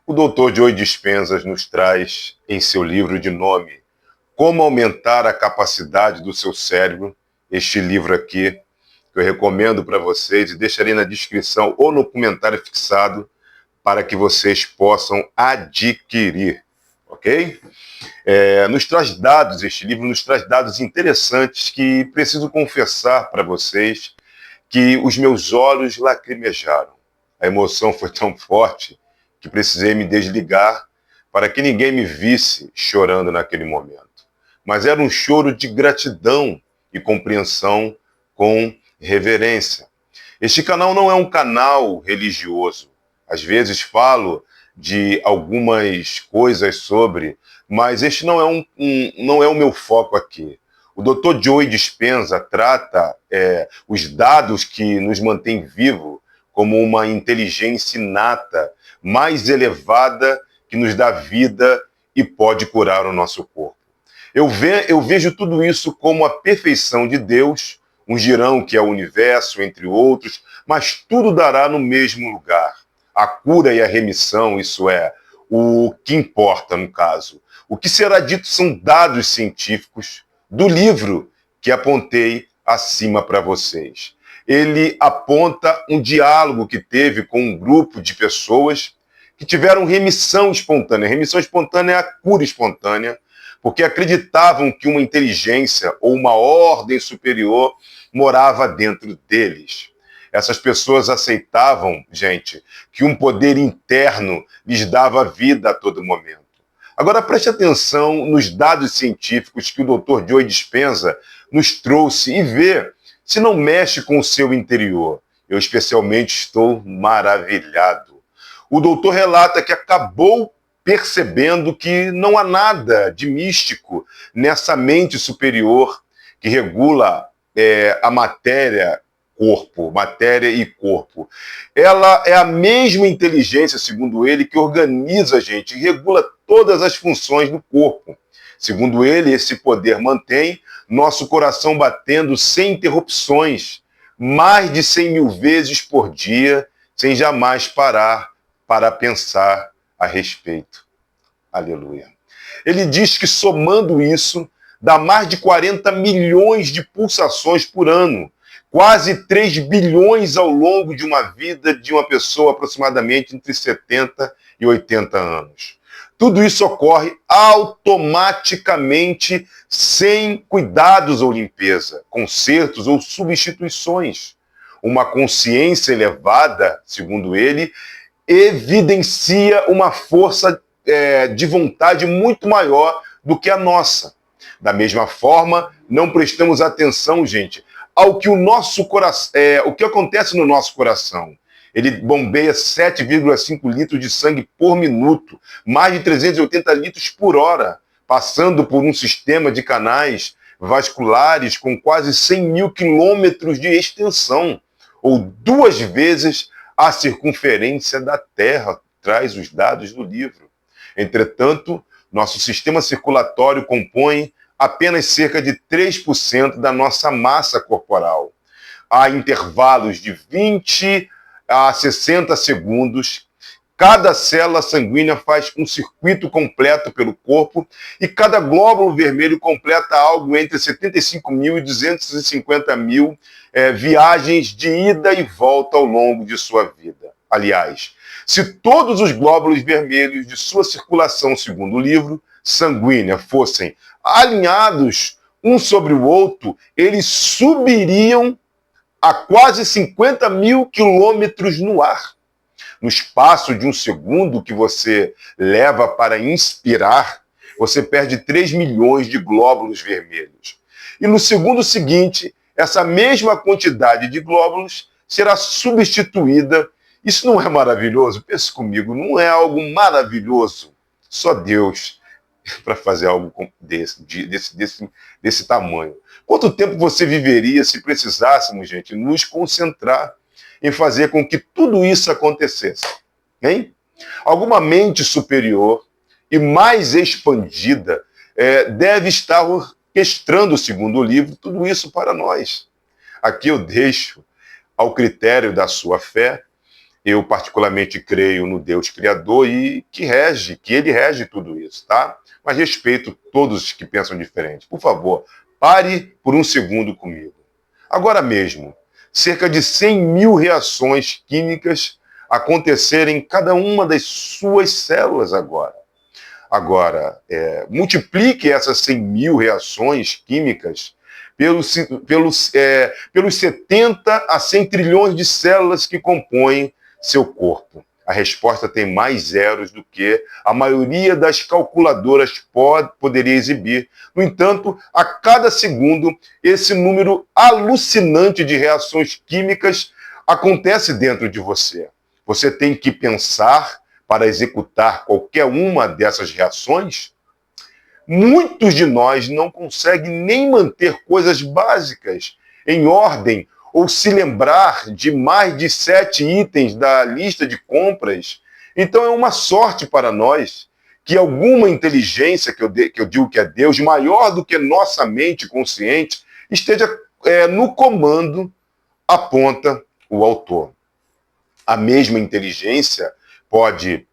O Dr. Joe Dispenza nos traz em seu livro de nome Como Aumentar a Capacidade do Seu Cérebro, este livro aqui, que eu recomendo para vocês e deixarei na descrição ou no comentário fixado para que vocês possam adquirir, ok? Este livro nos traz dados interessantes que preciso confessar para vocês que os meus olhos lacrimejaram. A emoção foi tão forte que precisei me desligar para que ninguém me visse chorando naquele momento. Mas era um choro de gratidão e compreensão com reverência. Este canal não é um canal religioso. Às vezes falo de algumas coisas sobre, mas este não é o meu foco aqui. O Dr. Joe Dispenza trata os dados que nos mantêm vivos como uma inteligência inata, mais elevada, que nos dá vida e pode curar o nosso corpo. Eu vejo tudo isso como a perfeição de Deus, um girão que é o universo, entre outros, mas tudo dará no mesmo lugar. A cura e a remissão, isso é o que importa no caso. O que será dito são dados científicos do livro que apontei acima para vocês. Ele aponta um diálogo que teve com um grupo de pessoas que tiveram remissão espontânea. Remissão espontânea é a cura espontânea, porque acreditavam que uma inteligência ou uma ordem superior morava dentro deles. Essas pessoas aceitavam, gente, que um poder interno lhes dava vida a todo momento. Agora preste atenção nos dados científicos que o Dr. Joe Dispenza nos trouxe e vê se não mexe com o seu interior. Eu especialmente estou maravilhado. O doutor relata que acabou percebendo que não há nada de místico nessa mente superior que regula a matéria e corpo. Ela é a mesma inteligência, segundo ele, que organiza a gente e regula todas as funções do corpo. Segundo ele, esse poder mantém nosso coração batendo sem interrupções, mais de 100 mil vezes por dia, sem jamais parar para pensar a respeito. Aleluia. Ele diz que somando isso, dá mais de 40 milhões de pulsações por ano, quase 3 bilhões ao longo de uma vida de uma pessoa aproximadamente entre 70 e 80 anos. Tudo isso ocorre automaticamente, sem cuidados ou limpeza, consertos ou substituições. Uma consciência elevada, segundo ele, evidencia uma força de vontade muito maior do que a nossa. Da mesma forma, não prestamos atenção, gente, ao que o que acontece no nosso coração. Ele bombeia 7,5 litros de sangue por minuto, mais de 380 litros por hora, passando por um sistema de canais vasculares com quase 100 mil quilômetros de extensão, ou 2 vezes a circunferência da Terra, traz os dados do livro. Entretanto, nosso sistema circulatório compõe apenas cerca de 3% da nossa massa corporal. Há intervalos de 20 a 60 segundos, cada célula sanguínea faz um circuito completo pelo corpo e cada glóbulo vermelho completa algo entre 75 mil e 250 mil viagens de ida e volta ao longo de sua vida. Aliás, se todos os glóbulos vermelhos de sua circulação, segundo o livro, sanguínea fossem alinhados um sobre o outro, eles subiriam a quase 50 mil quilômetros no ar. No espaço de um segundo que você leva para inspirar, você perde 3 milhões de glóbulos vermelhos. E no segundo seguinte, essa mesma quantidade de glóbulos será substituída. Isso não é maravilhoso? Pense comigo, não é algo maravilhoso? Só Deus para fazer algo desse tamanho. Quanto tempo você viveria se precisássemos, gente, nos concentrar em fazer com que tudo isso acontecesse? Hein? Alguma mente superior e mais expandida deve estar orquestrando, segundo o livro, tudo isso para nós. Aqui eu deixo ao critério da sua fé Eu particularmente creio no Deus Criador e que Ele rege tudo isso, tá? Mas respeito todos que pensam diferente. Por favor, pare por um segundo comigo. Agora mesmo, cerca de 100 mil reações químicas acontecerem em cada uma das suas células agora. Agora, multiplique essas 100 mil reações químicas pelos 70 a 100 trilhões de células que compõem seu corpo. A resposta tem mais zeros do que a maioria das calculadoras poderia exibir. No entanto, a cada segundo, esse número alucinante de reações químicas acontece dentro de você. Você tem que pensar para executar qualquer uma dessas reações. Muitos de nós não conseguem nem manter coisas básicas em ordem ou se lembrar de mais de 7 itens da lista de compras. Então é uma sorte para nós que alguma inteligência, que eu digo que é Deus, maior do que nossa mente consciente, esteja no comando, aponta o autor. A mesma inteligência pode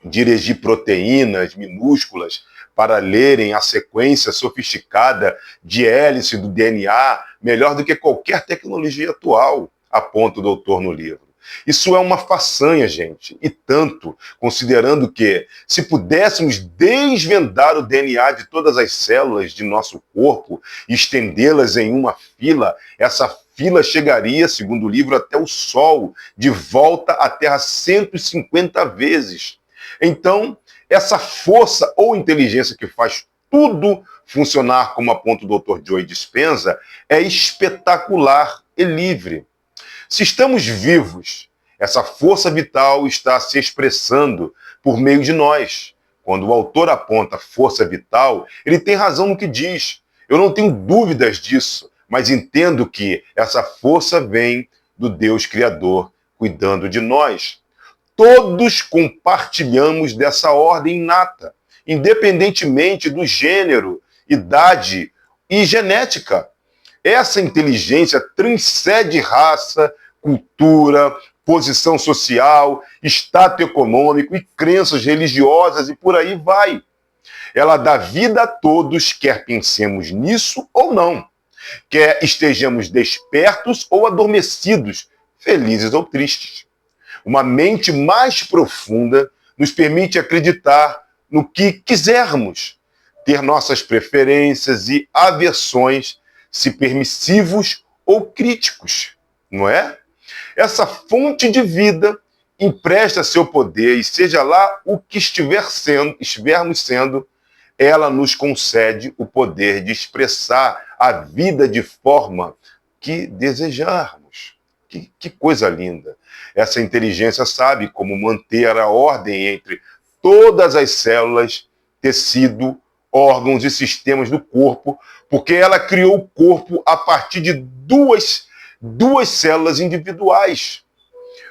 dirigir proteínas minúsculas para lerem a sequência sofisticada de hélice do DNA melhor do que qualquer tecnologia atual, aponta o doutor no livro. Isso é uma façanha, gente, e tanto, considerando que, se pudéssemos desvendar o DNA de todas as células de nosso corpo e estendê-las em uma fila, essa fila chegaria, segundo o livro, até o Sol, de volta à Terra 150 vezes. Então, essa força ou inteligência que faz tudo funcionar como aponta o Dr. Joe Dispenza é espetacular e livre. Se estamos vivos, essa força vital está se expressando por meio de nós. Quando o autor aponta força vital, ele tem razão no que diz. Eu não tenho dúvidas disso, mas entendo que essa força vem do Deus Criador cuidando de nós. Todos compartilhamos dessa ordem inata, independentemente do gênero, idade e genética. Essa inteligência transcende raça, cultura, posição social, status econômico e crenças religiosas e por aí vai. Ela dá vida a todos, quer pensemos nisso ou não, quer estejamos despertos ou adormecidos, felizes ou tristes. Uma mente mais profunda nos permite acreditar no que quisermos, ter nossas preferências e aversões, se permissivos ou críticos, não é? Essa fonte de vida empresta seu poder e seja lá o que estivermos sendo, ela nos concede o poder de expressar a vida de forma que desejarmos. Que coisa linda! Essa inteligência sabe como manter a ordem entre todas as células, tecido, órgãos e sistemas do corpo, porque ela criou o corpo a partir de duas células individuais.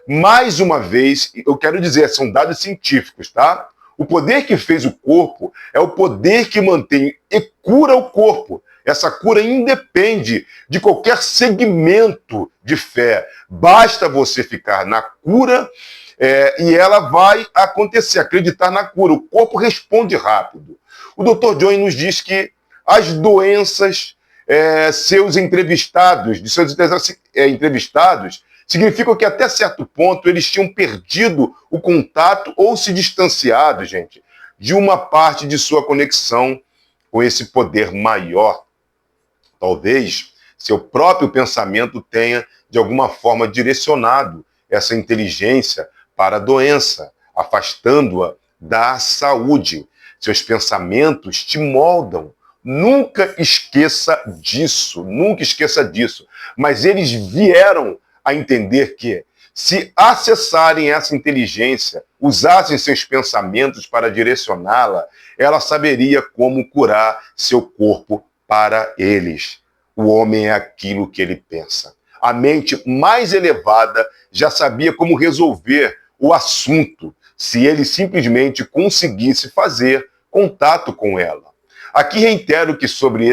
Mais uma vez, eu quero dizer, são dados científicos, tá? O poder que fez o corpo é o poder que mantém e cura o corpo. Essa cura independe de qualquer segmento de fé. Basta você ficar na cura e ela vai acontecer, acreditar na cura. O corpo responde rápido. O Dr. Joe nos diz que as doenças de seus entrevistados, significam que até certo ponto eles tinham perdido o contato ou se distanciado, gente, de uma parte de sua conexão com esse poder maior. Talvez seu próprio pensamento tenha, de alguma forma, direcionado essa inteligência para a doença, afastando-a da saúde. Seus pensamentos te moldam. Nunca esqueça disso, nunca esqueça disso. Mas eles vieram a entender que, se acessarem essa inteligência, usassem seus pensamentos para direcioná-la, ela saberia como curar seu corpo para eles. O homem é aquilo que ele pensa. A mente mais elevada já sabia como resolver o assunto, se ele simplesmente conseguisse fazer contato com ela. Aqui reitero que sobre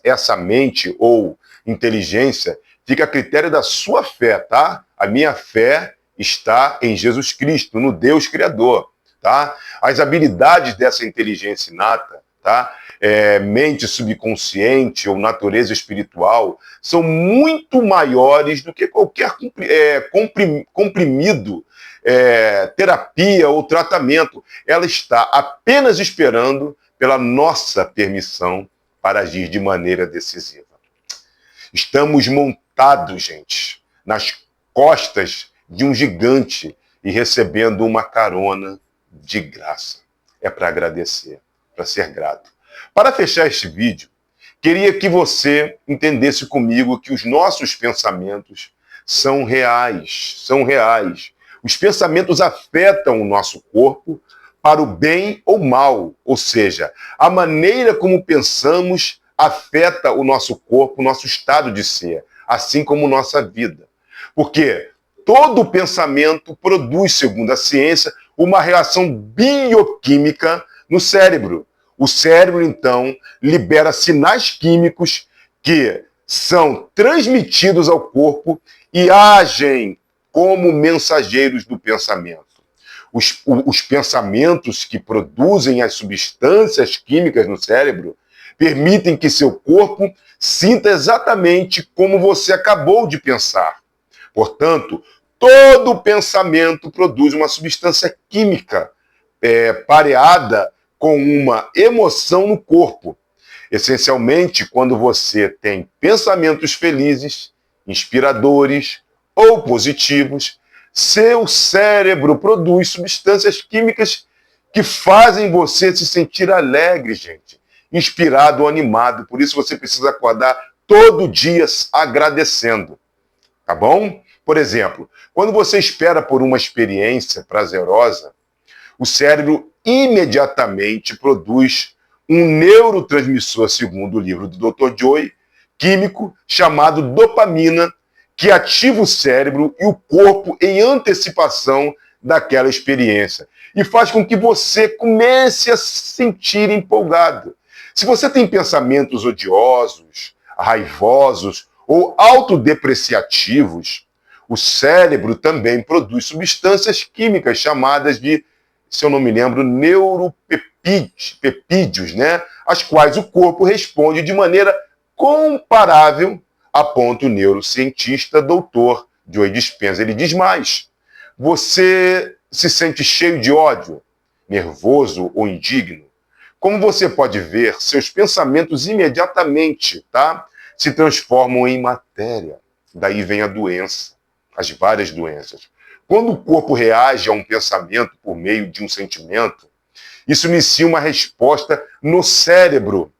essa mente ou inteligência fica a critério da sua fé, tá? A minha fé está em Jesus Cristo, no Deus Criador. Tá? As habilidades dessa inteligência inata, tá? Mente subconsciente ou natureza espiritual, são muito maiores do que qualquer comprimido, terapia ou tratamento. Ela está apenas esperando pela nossa permissão para agir de maneira decisiva. Estamos montados, gente, nas costas de um gigante e recebendo uma carona de graça. É para agradecer, para ser grato. Para fechar este vídeo, queria que você entendesse comigo que os nossos pensamentos são reais, são reais. Os pensamentos afetam o nosso corpo para o bem ou mal, ou seja, a maneira como pensamos afeta o nosso corpo, o nosso estado de ser, assim como nossa vida. Porque todo pensamento produz, segundo a ciência, uma reação bioquímica no cérebro. O cérebro, então, libera sinais químicos que são transmitidos ao corpo e agem como mensageiros do pensamento. Os pensamentos que produzem as substâncias químicas no cérebro permitem que seu corpo sinta exatamente como você acabou de pensar. Portanto, todo pensamento produz uma substância química pareada com uma emoção no corpo. Essencialmente, quando você tem pensamentos felizes, inspiradores ou positivos, seu cérebro produz substâncias químicas que fazem você se sentir alegre, gente, inspirado ou animado. Por isso você precisa acordar todo dia agradecendo, tá bom? Por exemplo, quando você espera por uma experiência prazerosa, o cérebro imediatamente produz um neurotransmissor, segundo o livro do Dr. Joy, químico, chamado dopamina, que ativa o cérebro e o corpo em antecipação daquela experiência e faz com que você comece a se sentir empolgado. Se você tem pensamentos odiosos, raivosos ou autodepreciativos, o cérebro também produz substâncias químicas chamadas de, se eu não me lembro, neuropeptídeos, né? As quais o corpo responde de maneira comparável, aponta o neurocientista Dr. Joe Dispenza. Ele diz mais: você se sente cheio de ódio, nervoso ou indigno? Como você pode ver, seus pensamentos imediatamente, tá, se transformam em matéria. Daí vem a doença, as várias doenças. Quando o corpo reage a um pensamento por meio de um sentimento, isso inicia uma resposta no cérebro.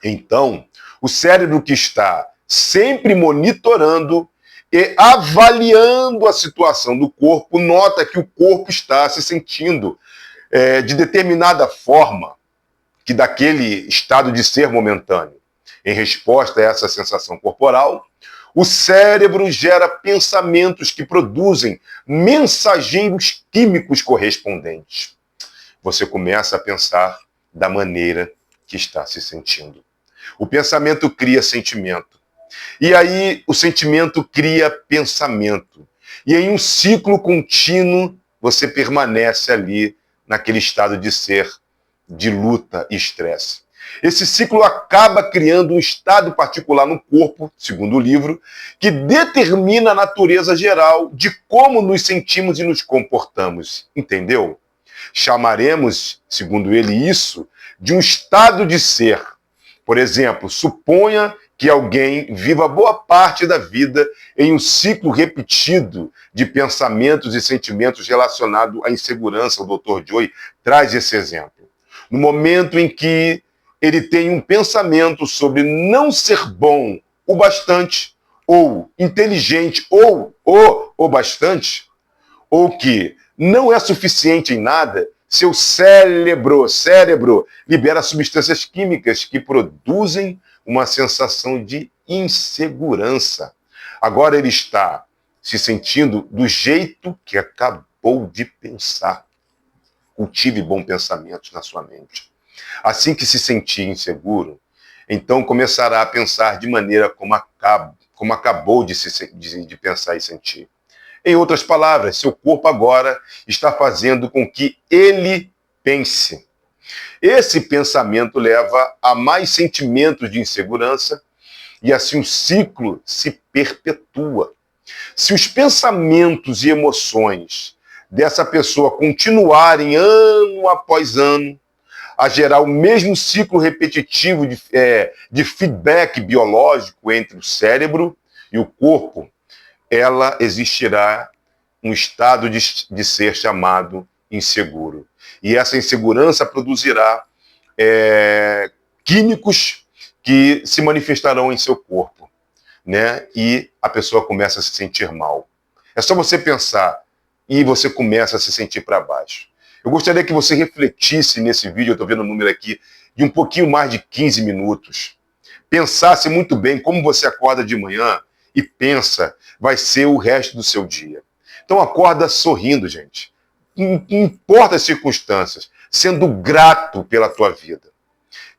Então, o cérebro que está sempre monitorando e avaliando a situação do corpo, nota que o corpo está se sentindo de determinada forma, que daquele estado de ser momentâneo. Em resposta a essa sensação corporal, o cérebro gera pensamentos que produzem mensageiros químicos correspondentes. Você começa a pensar da maneira que está se sentindo. O pensamento cria sentimento. E aí o sentimento cria pensamento. E em um ciclo contínuo, você permanece ali naquele estado de ser, de luta e estresse. Esse ciclo acaba criando um estado particular no corpo, segundo o livro, que determina a natureza geral de como nos sentimos e nos comportamos. Entendeu? Chamaremos, segundo ele, isso de um estado de ser. Por exemplo, suponha que alguém viva boa parte da vida em um ciclo repetido de pensamentos e sentimentos relacionados à insegurança. O Dr. Joy traz esse exemplo. No momento em que ele tem um pensamento sobre não ser bom o bastante, ou inteligente, ou o bastante, ou que não é suficiente em nada, seu cérebro libera substâncias químicas que produzem uma sensação de insegurança. Agora ele está se sentindo do jeito que acabou de pensar. Cultive bons pensamentos na sua mente. Assim que se sentir inseguro, então começará a pensar de maneira como acabou de pensar e sentir. Em outras palavras, seu corpo agora está fazendo com que ele pense. Esse pensamento leva a mais sentimentos de insegurança e assim o ciclo se perpetua. Se os pensamentos e emoções dessa pessoa continuarem ano após ano a gerar o mesmo ciclo repetitivo de feedback biológico entre o cérebro e o corpo, ela existirá um estado de ser chamado inseguro. E essa insegurança produzirá químicos que se manifestarão em seu corpo, né? E a pessoa começa a se sentir mal. É só você pensar e você começa a se sentir para baixo. Eu gostaria que você refletisse nesse vídeo, eu estou vendo o número aqui, de um pouquinho mais de 15 minutos. Pensasse muito bem como você acorda de manhã e pensa, vai ser o resto do seu dia. Então acorda sorrindo, gente. Não importa as circunstâncias, sendo grato pela tua vida.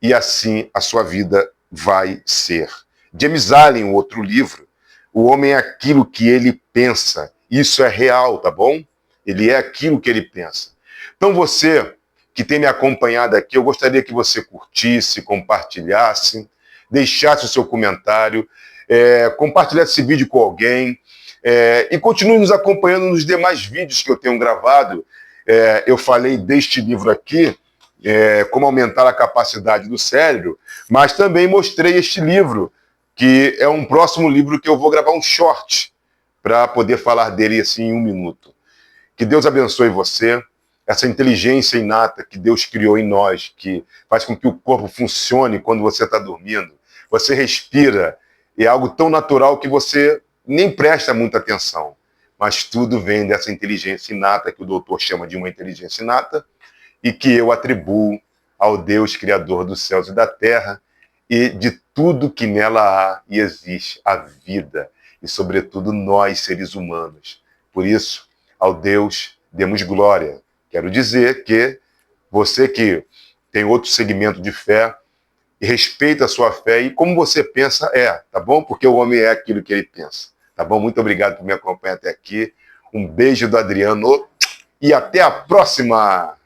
E assim a sua vida vai ser. James Allen, um outro livro, o homem é aquilo que ele pensa. Isso é real, tá bom? Ele é aquilo que ele pensa. Então você que tem me acompanhado aqui, eu gostaria que você curtisse, compartilhasse, deixasse o seu comentário, compartilhasse esse vídeo com alguém, e continue nos acompanhando nos demais vídeos que eu tenho gravado. Eu falei deste livro aqui, como aumentar a capacidade do cérebro, mas também mostrei este livro, que é um próximo livro que eu vou gravar um short para poder falar dele assim em 1 minuto. Que Deus abençoe você, essa inteligência inata que Deus criou em nós, que faz com que o corpo funcione quando você está dormindo. Você respira, é algo tão natural que você nem presta muita atenção. Mas tudo vem dessa inteligência inata, que o doutor chama de uma inteligência inata, e que eu atribuo ao Deus Criador dos céus e da terra, e de tudo que nela há e existe, a vida, e sobretudo nós, seres humanos. Por isso, ao Deus demos glória. Quero dizer que você que tem outro segmento de fé, e respeita a sua fé, e como você pensa tá bom? Porque o homem é aquilo que ele pensa. Tá bom? Muito obrigado por me acompanhar até aqui. Um beijo do Adriano e até a próxima!